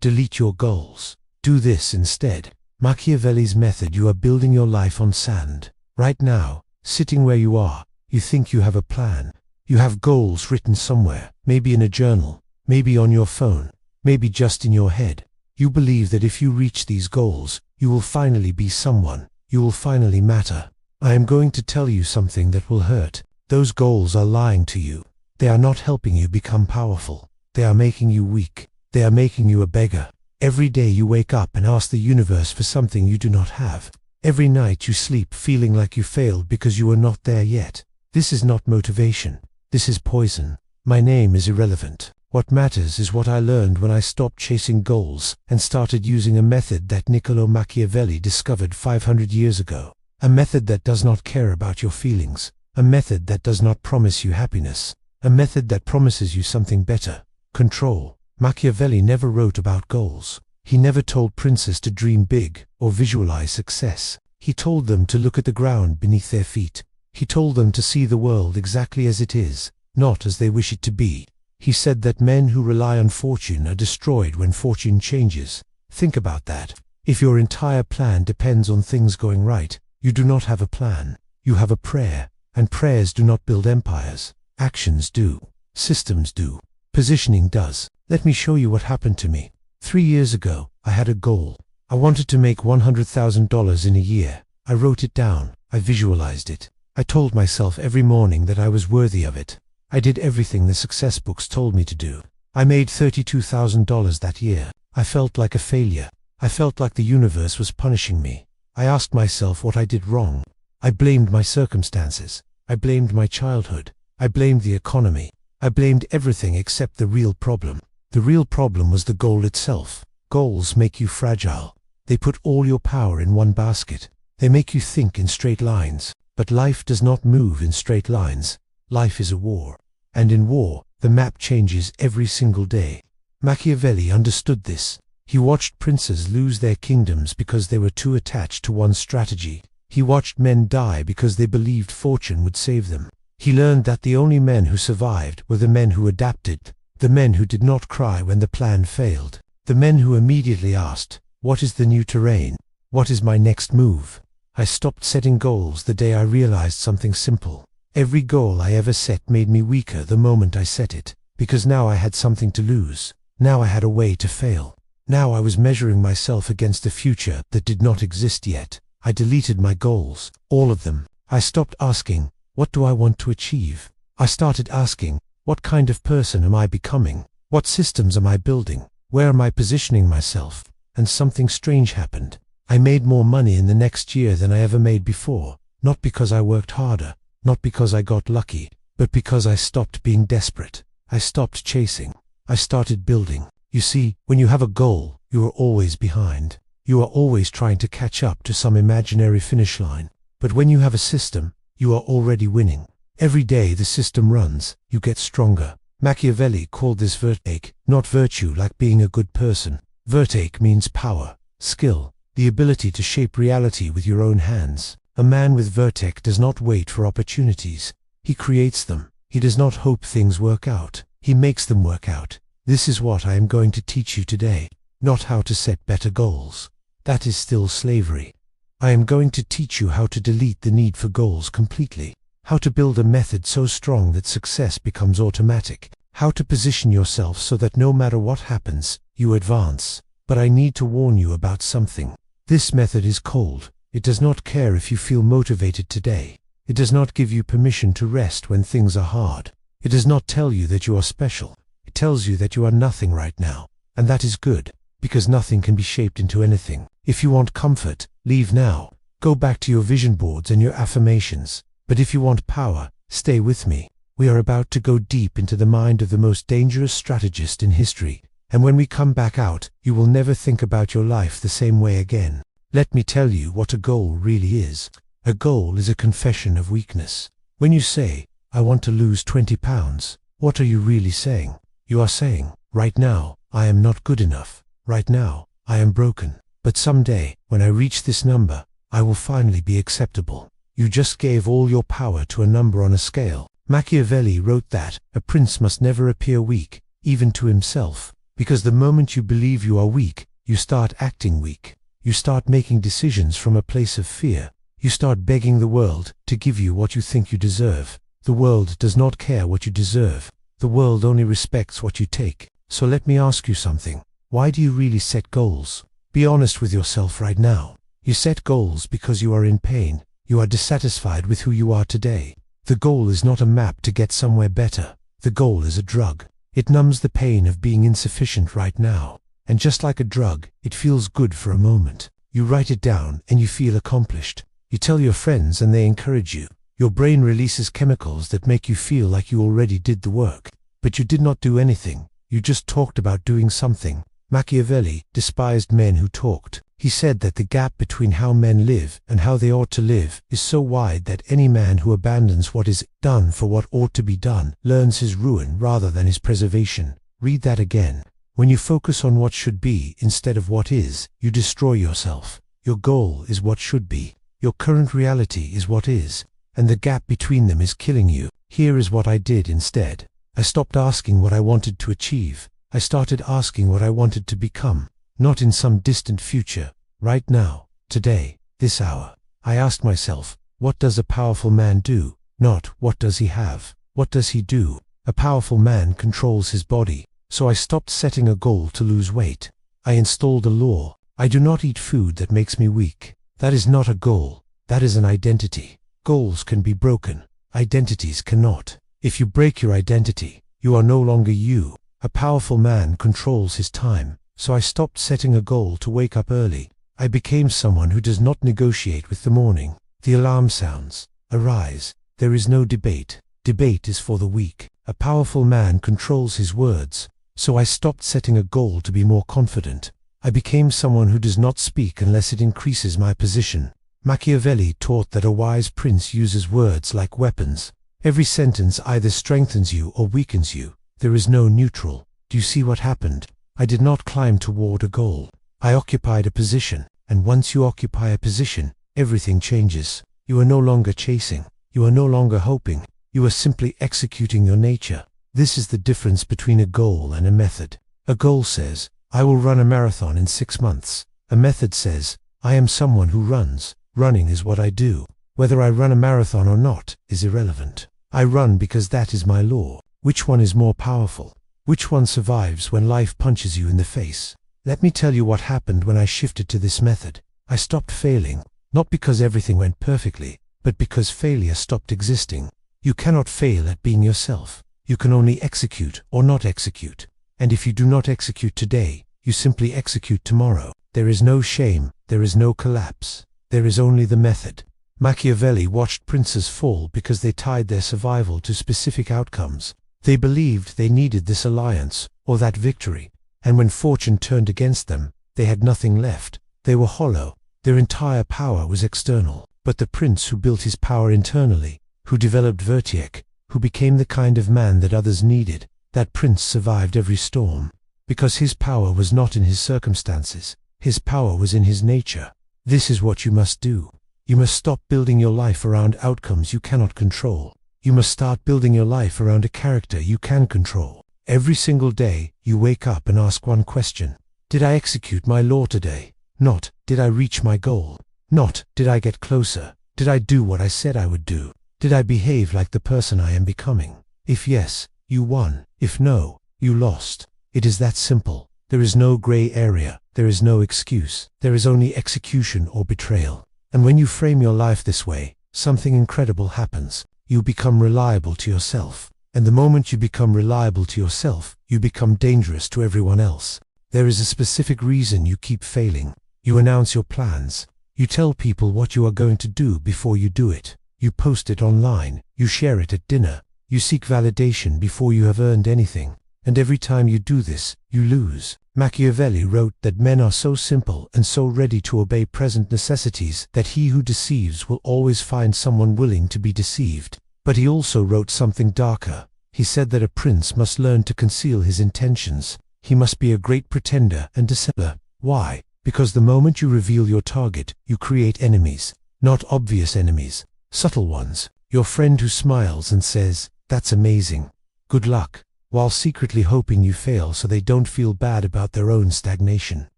Delete your goals. Do this instead. Machiavelli's method. You are building your life on sand. Right now, sitting where you are, you think you have a plan. You have goals written somewhere, maybe in a journal, maybe on your phone, maybe just in your head. You believe that if you reach these goals, you will finally be someone. You will finally matter. I am going to tell you something that will hurt. Those goals are lying to you. They are not helping you become powerful. They are making you weak. They are making you a beggar. Every day you wake up and ask the universe for something you do not have. Every night you sleep feeling like you failed because you are not there yet. This is not motivation. This is poison. My name is irrelevant. What matters is what I learned when I stopped chasing goals and started using a method that Niccolò Machiavelli discovered 500 years ago. A method that does not care about your feelings. A method that does not promise you happiness. A method that promises you something better. Control. Machiavelli never wrote about goals. He never told princes to dream big or visualize success. He told them to look at the ground beneath their feet. He told them to see the world exactly as it is, not as they wish it to be. He said that men who rely on fortune are destroyed when fortune changes. Think about that. If your entire plan depends on things going right, you do not have a plan. You have a prayer, and prayers do not build empires. Actions do. Systems do. Positioning does. Let me show you what happened to me. 3 years ago, I had a goal. I wanted to make $100,000 in a year. I wrote it down. I visualized it. I told myself every morning that I was worthy of it. I did everything the success books told me to do. I made $32,000 that year. I felt like a failure. I felt like the universe was punishing me. I asked myself what I did wrong. I blamed my circumstances. I blamed my childhood. I blamed the economy. I blamed everything except the real problem. The real problem was the goal itself. Goals make you fragile. They put all your power in one basket. They make you think in straight lines. But life does not move in straight lines. Life is a war. And in war, the map changes every single day. Machiavelli understood this. He watched princes lose their kingdoms because they were too attached to one strategy. He watched men die because they believed fortune would save them. He learned that the only men who survived were the men who adapted, the men who did not cry when the plan failed, the men who immediately asked, "What is the new terrain? What is my next move?" I stopped setting goals the day I realized something simple. Every goal I ever set made me weaker the moment I set it, because now I had something to lose. Now I had a way to fail. Now I was measuring myself against a future that did not exist yet. I deleted my goals, all of them. I stopped asking, "What do I want to achieve?" I started asking, "What kind of person am I becoming? What systems am I building? Where am I positioning myself?" And something strange happened. I made more money in the next year than I ever made before, not because I worked harder, not because I got lucky, but because I stopped being desperate. I stopped chasing. I started building. You see, when you have a goal, you are always behind. You are always trying to catch up to some imaginary finish line. But when you have a system, you are already winning. Every day the system runs, you get stronger. Machiavelli called this vertake, not virtue like being a good person. Vertake means power, skill, the ability to shape reality with your own hands. A man with vertake does not wait for opportunities. He creates them. He does not hope things work out. He makes them work out. This is what I am going to teach you today. Not how to set better goals. That is still slavery. I am going to teach you how to delete the need for goals completely. How to build a method so strong that success becomes automatic. How to position yourself so that no matter what happens, you advance. But I need to warn you about something. This method is cold. It does not care if you feel motivated today. It does not give you permission to rest when things are hard. It does not tell you that you are special. It tells you that you are nothing right now. And that is good, because nothing can be shaped into anything. If you want comfort, leave now. Go back to your vision boards and your affirmations. But if you want power, stay with me. We are about to go deep into the mind of the most dangerous strategist in history. And when we come back out, you will never think about your life the same way again. Let me tell you what a goal really is. A goal is a confession of weakness. When you say, "I want to lose 20 pounds, what are you really saying? You are saying, "Right now, I am not good enough. Right now, I am broken. But someday, when I reach this number, I will finally be acceptable." You just gave all your power to a number on a scale. Machiavelli wrote that a prince must never appear weak, even to himself. Because the moment you believe you are weak, you start acting weak. You start making decisions from a place of fear. You start begging the world to give you what you think you deserve. The world does not care what you deserve. The world only respects what you take. So let me ask you something. Why do you really set goals? Be honest with yourself right now. You set goals because you are in pain. You are dissatisfied with who you are today. The goal is not a map to get somewhere better. The goal is a drug. It numbs the pain of being insufficient right now. And just like a drug, it feels good for a moment. You write it down and you feel accomplished. You tell your friends and they encourage you. Your brain releases chemicals that make you feel like you already did the work. But you did not do anything. You just talked about doing something. Machiavelli despised men who talked. He said that the gap between how men live and how they ought to live is so wide that any man who abandons what is done for what ought to be done learns his ruin rather than his preservation. Read that again. When you focus on what should be instead of what is, you destroy yourself. Your goal is what should be. Your current reality is what is, and the gap between them is killing you. Here is what I did instead. I stopped asking what I wanted to achieve. I started asking what I wanted to become. Not in some distant future, right now, today, this hour. I asked myself, what does a powerful man do? Not, what does he have? What does he do? A powerful man controls his body. So I stopped setting a goal to lose weight. I installed a law. I do not eat food that makes me weak. That is not a goal. That is an identity. Goals can be broken. Identities cannot. If you break your identity, you are no longer you. A powerful man controls his time. So I stopped setting a goal to wake up early. I became someone who does not negotiate with the morning. The alarm sounds. Arise. There is no debate. Debate is for the weak. A powerful man controls his words. So I stopped setting a goal to be more confident. I became someone who does not speak unless it increases my position. Machiavelli taught that a wise prince uses words like weapons. Every sentence either strengthens you or weakens you. There is no neutral. Do you see what happened? I did not climb toward a goal. I occupied a position, and once you occupy a position, everything changes. You are no longer chasing. You are no longer hoping. You are simply executing your nature. This is the difference between a goal and a method. A goal says, I will run a marathon in 6 months. A method says, I am someone who runs. Running is what I do. Whether I run a marathon or not is irrelevant. I run because that is my law. Which one is more powerful? Which one survives when life punches you in the face? Let me tell you what happened when I shifted to this method. I stopped failing, not because everything went perfectly, but because failure stopped existing. You cannot fail at being yourself. You can only execute or not execute. And if you do not execute today, you simply execute tomorrow. There is no shame, there is no collapse. There is only the method. Machiavelli watched princes fall because they tied their survival to specific outcomes. They believed they needed this alliance or that victory, and when fortune turned against them, they had nothing left. They were hollow. Their entire power was external. But the prince who built his power internally, who developed virtue, who became the kind of man that others needed, that prince survived every storm. Because his power was not in his circumstances. His power was in his nature. This is what you must do. You must stop building your life around outcomes you cannot control. You must start building your life around a character you can control. Every single day, you wake up and ask one question. Did I execute my law today? Not, did I reach my goal? Not, did I get closer? Did I do what I said I would do? Did I behave like the person I am becoming? If yes, you won. If no, you lost. It is that simple. There is no gray area. There is no excuse. There is only execution or betrayal. And when you frame your life this way, something incredible happens. You become reliable to yourself. And the moment you become reliable to yourself, you become dangerous to everyone else. There is a specific reason you keep failing. You announce your plans. You tell people what you are going to do before you do it. You post it online. You share it at dinner. You seek validation before you have earned anything. And every time you do this, you lose. Machiavelli wrote that men are so simple and so ready to obey present necessities that he who deceives will always find someone willing to be deceived. But he also wrote something darker. He said that a prince must learn to conceal his intentions. He must be a great pretender and deceiver. Why? Because the moment you reveal your target, you create enemies. Not obvious enemies, subtle ones. Your friend who smiles and says, "That's amazing. Good luck." while secretly hoping you fail so they don't feel bad about their own stagnation.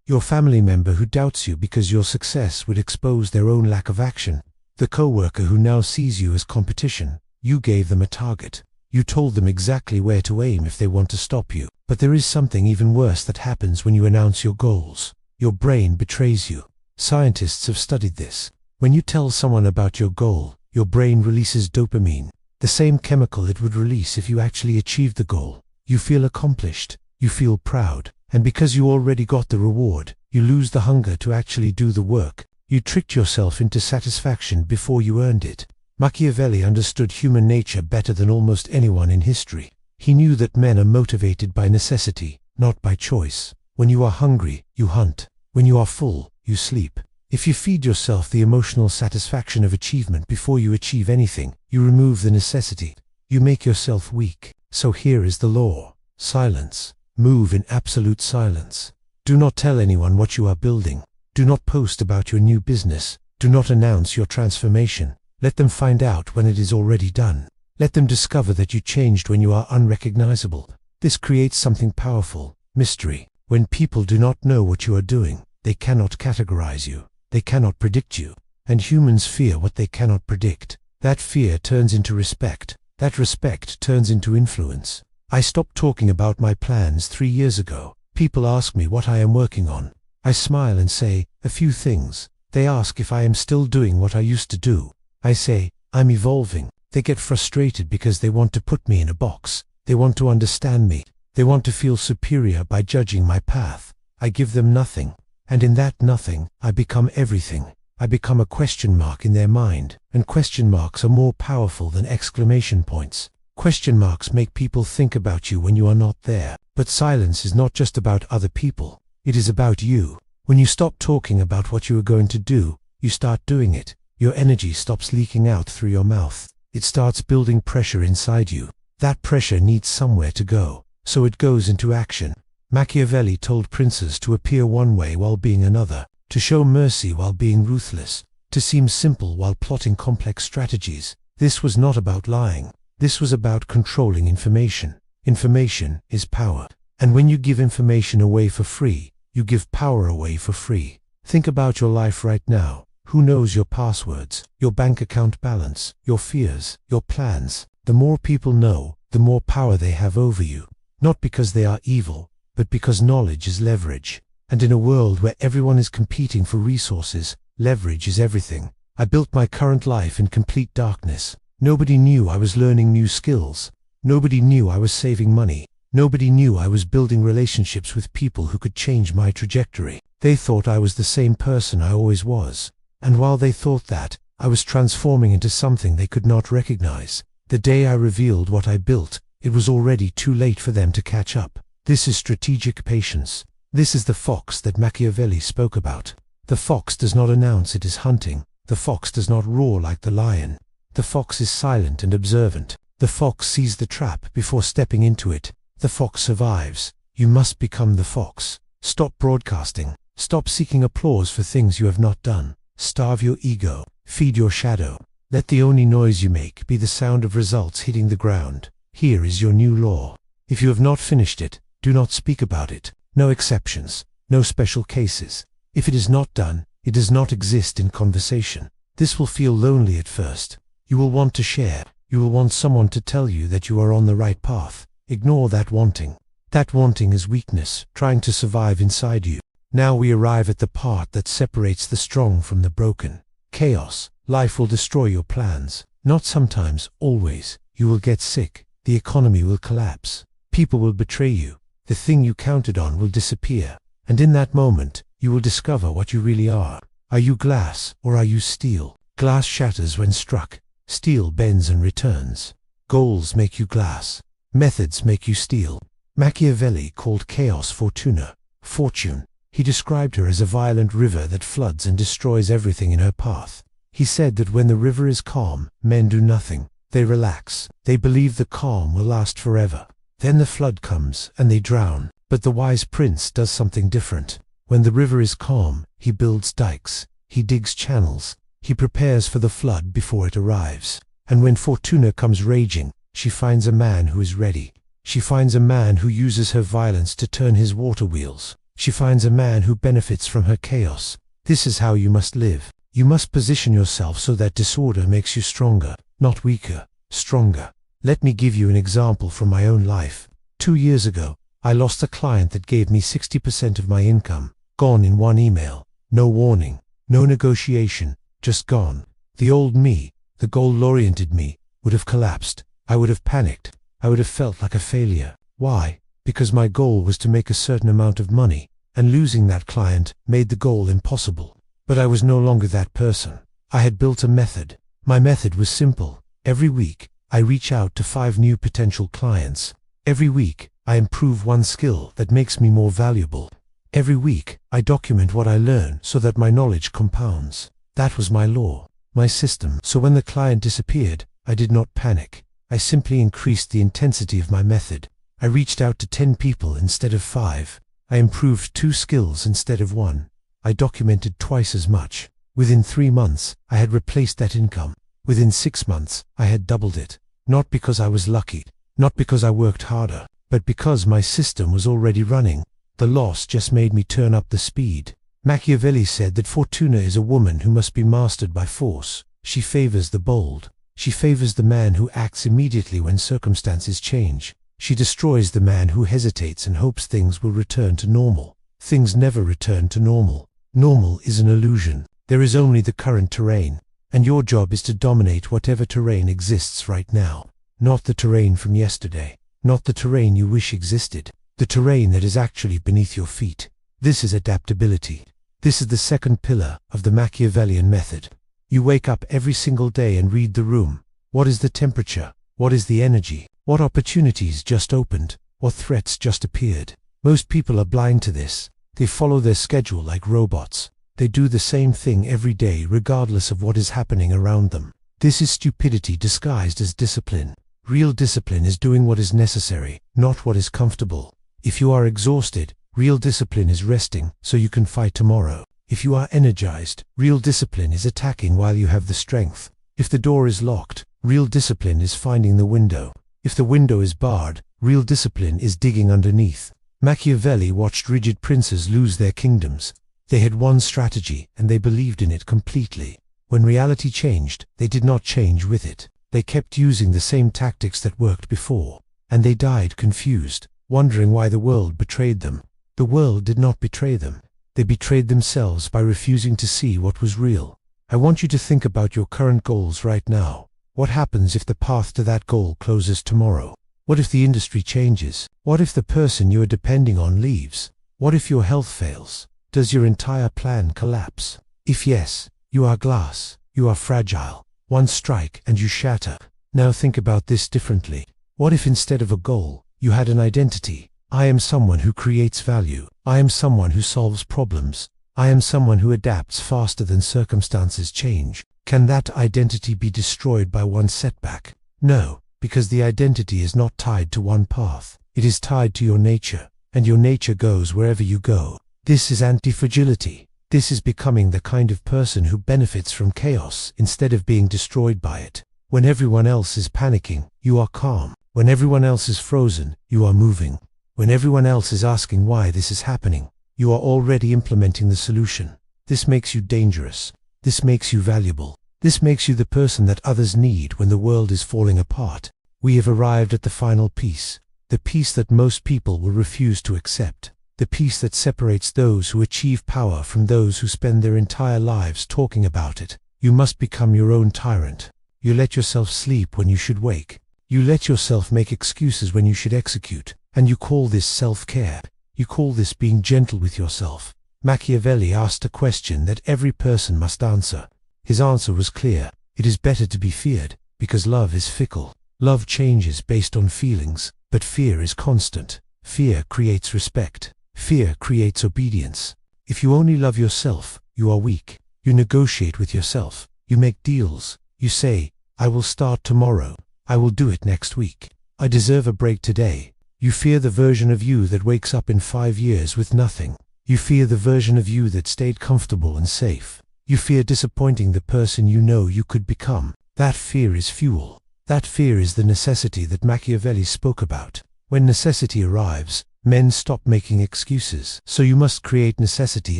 Your family member who doubts you because your success would expose their own lack of action. The coworker who now sees you as competition. You gave them a target. You told them exactly where to aim if they want to stop you. But there is something even worse that happens when you announce your goals. Your brain betrays you. Scientists have studied this. When you tell someone about your goal, your brain releases dopamine, the same chemical it would release if you actually achieved the goal. You feel accomplished. You feel proud. And because you already got the reward, you lose the hunger to actually do the work. You tricked yourself into satisfaction before you earned it. Machiavelli understood human nature better than almost anyone in history. He knew that men are motivated by necessity, not by choice. When you are hungry, you hunt. When you are full, you sleep. If you feed yourself the emotional satisfaction of achievement before you achieve anything, you remove the necessity. You make yourself weak. So here is the law. Silence. Move in absolute silence. Do not tell anyone what you are building. Do not post about your new business. Do not announce your transformation. Let them find out when it is already done. Let them discover that you changed when you are unrecognizable. This creates something powerful, mystery. When people do not know what you are doing, they cannot categorize you. They cannot predict you. And humans fear what they cannot predict. That fear turns into respect. That respect turns into influence. I stopped talking about my plans 3 years ago. People ask me what I am working on. I smile and say, a few things. They ask if I am still doing what I used to do. I say, I'm evolving. They get frustrated because they want to put me in a box. They want to understand me. They want to feel superior by judging my path. I give them nothing. And in that nothing, I become everything. I become a question mark in their mind. And question marks are more powerful than exclamation points. Question marks make people think about you when you are not there. But silence is not just about other people. It is about you. When you stop talking about what you are going to do, you start doing it. Your energy stops leaking out through your mouth. It starts building pressure inside you. That pressure needs somewhere to go. So it goes into action. Machiavelli told princes to appear one way while being another, to show mercy while being ruthless, to seem simple while plotting complex strategies. This was not about lying. This was about controlling information. Information is power. And when you give information away for free, you give power away for free. Think about your life right now. Who knows your passwords, your bank account balance, your fears, your plans? The more people know, the more power they have over you. Not because they are evil, but because knowledge is leverage. And in a world where everyone is competing for resources, leverage is everything. I built my current life in complete darkness. Nobody knew I was learning new skills. Nobody knew I was saving money. Nobody knew I was building relationships with people who could change my trajectory. They thought I was the same person I always was. And while they thought that, I was transforming into something they could not recognize. The day I revealed what I built, it was already too late for them to catch up. This is strategic patience. This is the fox that Machiavelli spoke about. The fox does not announce it is hunting. The fox does not roar like the lion. The fox is silent and observant. The fox sees the trap before stepping into it. The fox survives. You must become the fox. Stop broadcasting. Stop seeking applause for things you have not done. Starve your ego. Feed your shadow. Let the only noise you make be the sound of results hitting the ground. Here is your new law. If you have not finished it, do not speak about it. No exceptions. No special cases. If it is not done, it does not exist in conversation. This will feel lonely at first. You will want to share. You will want someone to tell you that you are on the right path. Ignore that wanting. That wanting is weakness, trying to survive inside you. Now we arrive at the part that separates the strong from the broken. Chaos. Life will destroy your plans. Not sometimes, always. You will get sick. The economy will collapse. People will betray you. The thing you counted on will disappear. And in that moment, you will discover what you really are. Are you glass or are you steel? Glass shatters when struck. Steel bends and returns. Goals make you glass. Methods make you steel. Machiavelli called chaos fortuna, fortune. He described her as a violent river that floods and destroys everything in her path. He said that when the river is calm, men do nothing. They relax. They believe the calm will last forever. Then the flood comes and they drown. But the wise prince does something different. When the river is calm, he builds dikes. He digs channels. He prepares for the flood before it arrives. And when Fortuna comes raging, she finds a man who is ready. She finds a man who uses her violence to turn his water wheels. She finds a man who benefits from her chaos. This is how you must live. You must position yourself so that disorder makes you stronger, not weaker, stronger. Let me give you an example from my own life. 2 years ago, I lost a client that gave me 60% of my income. Gone in one email. No warning, no negotiation, just gone. The old me, the goal-oriented me, would have collapsed. I would have panicked. I would have felt like a failure. Why? Because my goal was to make a certain amount of money, and losing that client made the goal impossible. But I was no longer that person. I had built a method. My method was simple. Every week, I reach out to 5 new potential clients. Every week, I improve one skill that makes me more valuable. Every week, I document what I learn so that my knowledge compounds. That was my law, my system. So when the client disappeared, I did not panic. I simply increased the intensity of my method. I reached out to 10 people instead of 5. I improved 2 skills instead of 1. I documented twice as much. Within 3 months, I had replaced that income. Within 6 months, I had doubled it. Not because I was lucky, not because I worked harder, but because my system was already running. The loss just made me turn up the speed. Machiavelli said that Fortuna is a woman who must be mastered by force. She favors the bold. She favors the man who acts immediately when circumstances change. She destroys the man who hesitates and hopes things will return to normal. Things never return to normal. Normal is an illusion. There is only the current terrain, and your job is to dominate whatever terrain exists right now. Not the terrain from yesterday, not the terrain you wish existed, the terrain that is actually beneath your feet. This is adaptability. This is the second pillar of the Machiavellian method. You wake up every single day and read the room. What is the temperature? What is the energy? What opportunities just opened? What threats just appeared? Most people are blind to this. They follow their schedule like robots. They do the same thing every day regardless of what is happening around them. This is stupidity disguised as discipline. Real discipline is doing what is necessary, not what is comfortable. If you are exhausted, real discipline is resting so you can fight tomorrow. If you are energized, real discipline is attacking while you have the strength. If the door is locked, real discipline is finding the window. If the window is barred, real discipline is digging underneath. Machiavelli watched rigid princes lose their kingdoms. They had one strategy, and they believed in it completely. When reality changed, they did not change with it. They kept using the same tactics that worked before, and they died confused, wondering why the world betrayed them. The world did not betray them. They betrayed themselves by refusing to see what was real. I want you to think about your current goals right now. What happens if the path to that goal closes tomorrow? What if the industry changes? What if the person you are depending on leaves? What if your health fails? Does your entire plan collapse? If yes, you are glass. You are fragile. One strike and you shatter. Now think about this differently. What if instead of a goal, you had an identity? I am someone who creates value. I am someone who solves problems. I am someone who adapts faster than circumstances change. Can that identity be destroyed by one setback? No, because the identity is not tied to one path. It is tied to your nature, and your nature goes wherever you go. This is anti-fragility. This is becoming the kind of person who benefits from chaos instead of being destroyed by it. When everyone else is panicking, you are calm. When everyone else is frozen, you are moving. When everyone else is asking why this is happening, you are already implementing the solution. This makes you dangerous. This makes you valuable. This makes you the person that others need when the world is falling apart. We have arrived at the final piece, the piece that most people will refuse to accept, the piece that separates those who achieve power from those who spend their entire lives talking about it. You must become your own tyrant. You let yourself sleep when you should wake. You let yourself make excuses when you should execute. And you call this self-care. You call this being gentle with yourself. Machiavelli asked a question that every person must answer. His answer was clear. It is better to be feared, because love is fickle. Love changes based on feelings, but fear is constant. Fear creates respect. Fear creates obedience. If you only love yourself, you are weak. You negotiate with yourself. You make deals. You say, I will start tomorrow. I will do it next week. I deserve a break today. You fear the version of you that wakes up in 5 years with nothing. You fear the version of you that stayed comfortable and safe. You fear disappointing the person you know you could become. That fear is fuel. That fear is the necessity that Machiavelli spoke about. When necessity arrives, men stop making excuses. So you must create necessity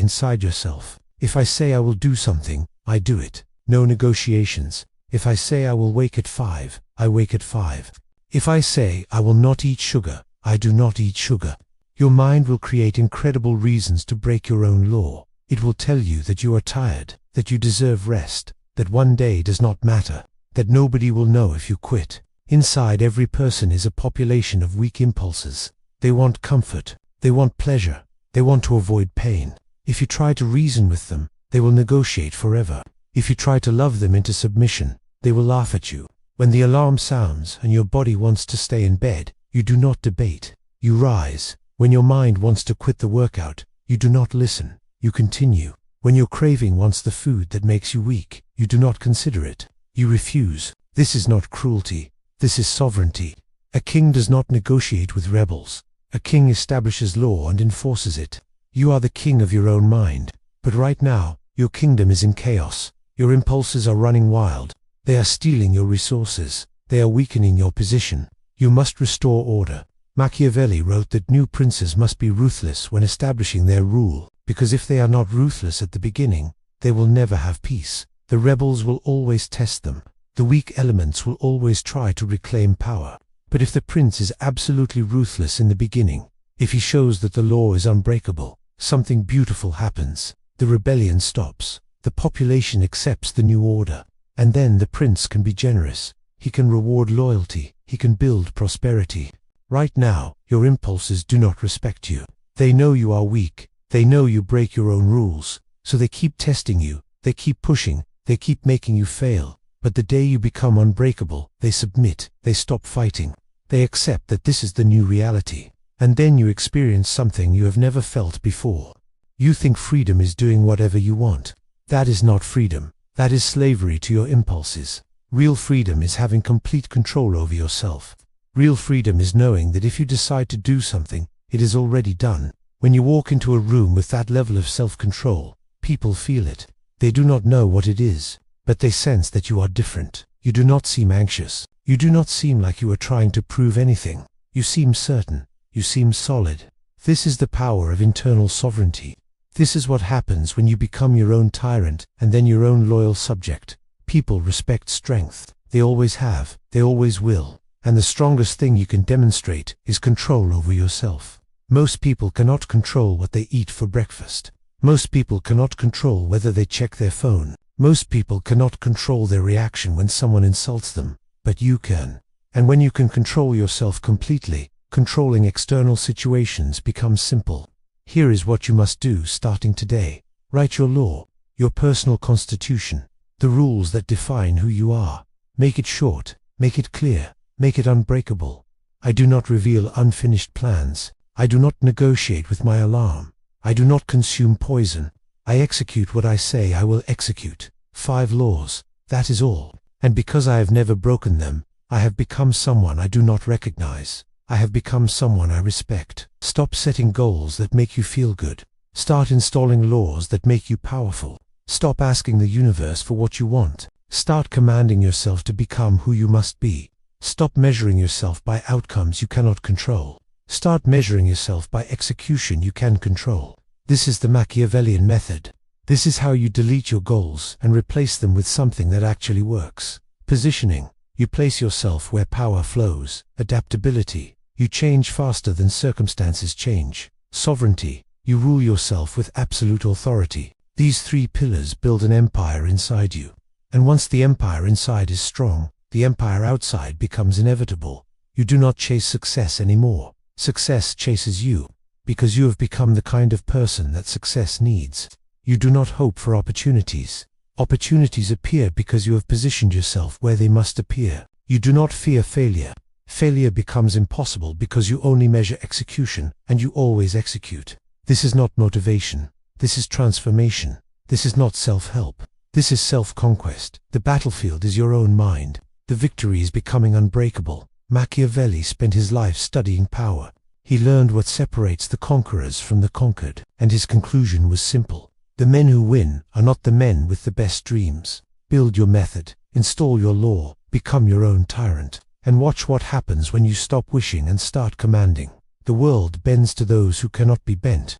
inside yourself. If I say I will do something, I do it. No negotiations. If I say I will wake at 5, I wake at 5. If I say I will not eat sugar, I do not eat sugar. Your mind will create incredible reasons to break your own law. It will tell you that you are tired, that you deserve rest, that one day does not matter, that nobody will know if you quit. Inside every person is a population of weak impulses. They want comfort, they want pleasure, they want to avoid pain. If you try to reason with them, they will negotiate forever. If you try to love them into submission, they will laugh at you. When the alarm sounds and your body wants to stay in bed, you do not debate. You rise. When your mind wants to quit the workout, you do not listen. You continue. When your craving wants the food that makes you weak, you do not consider it. You refuse. This is not cruelty. This is sovereignty. A king does not negotiate with rebels. A king establishes law and enforces it. You are the king of your own mind. But right now, your kingdom is in chaos. Your impulses are running wild. They are stealing your resources. They are weakening your position. You must restore order. Machiavelli wrote that new princes must be ruthless when establishing their rule, because if they are not ruthless at the beginning, they will never have peace. The rebels will always test them. The weak elements will always try to reclaim power. But if the prince is absolutely ruthless in the beginning, if he shows that the law is unbreakable, something beautiful happens. The rebellion stops. The population accepts the new order. And then the prince can be generous. He can reward loyalty. He can build prosperity. Right now, your impulses do not respect you. They know you are weak. They know you break your own rules. So they keep testing you. They keep pushing. They keep making you fail. But the day you become unbreakable, they submit. They stop fighting. They accept that this is the new reality. And then you experience something you have never felt before. You think freedom is doing whatever you want. That is not freedom. That is slavery to your impulses. Real freedom is having complete control over yourself. Real freedom is knowing that if you decide to do something, it is already done. When you walk into a room with that level of self-control, people feel it. They do not know what it is, but they sense that you are different. You do not seem anxious. You do not seem like you are trying to prove anything. You seem certain. You seem solid. This is the power of internal sovereignty. This is what happens when you become your own tyrant and then your own loyal subject. People respect strength. They always have. They always will. And the strongest thing you can demonstrate is control over yourself. Most people cannot control what they eat for breakfast. Most people cannot control whether they check their phone. Most people cannot control their reaction when someone insults them. But you can. And when you can control yourself completely, controlling external situations becomes simple. Here is what you must do starting today. Write your law, your personal constitution, the rules that define who you are. Make it short, make it clear, make it unbreakable. I do not reveal unfinished plans. I do not negotiate with my alarm. I do not consume poison. I execute what I say I will execute. 5 laws, that is all. And because I have never broken them, I have become someone I do not recognize. I have become someone I respect. Stop setting goals that make you feel good. Start installing laws that make you powerful. Stop asking the universe for what you want. Start commanding yourself to become who you must be. Stop measuring yourself by outcomes you cannot control. Start measuring yourself by execution you can control. This is the Machiavellian method. This is how you delete your goals and replace them with something that actually works. Positioning. You place yourself where power flows. Adaptability. You change faster than circumstances change. Sovereignty. You rule yourself with absolute authority. These 3 pillars build an empire inside you. And once the empire inside is strong, the empire outside becomes inevitable. You do not chase success anymore. Success chases you, because you have become the kind of person that success needs. You do not hope for opportunities. Opportunities appear because you have positioned yourself where they must appear. You do not fear failure. Failure becomes impossible because you only measure execution, and you always execute. This is not motivation. This is transformation. This is not self-help. This is self-conquest. The battlefield is your own mind. The victory is becoming unbreakable. Machiavelli spent his life studying power. He learned what separates the conquerors from the conquered, and his conclusion was simple. The men who win are not the men with the best dreams. Build your method, install your law, become your own tyrant. and watch what happens when you stop wishing and start commanding. The world bends to those who cannot be bent.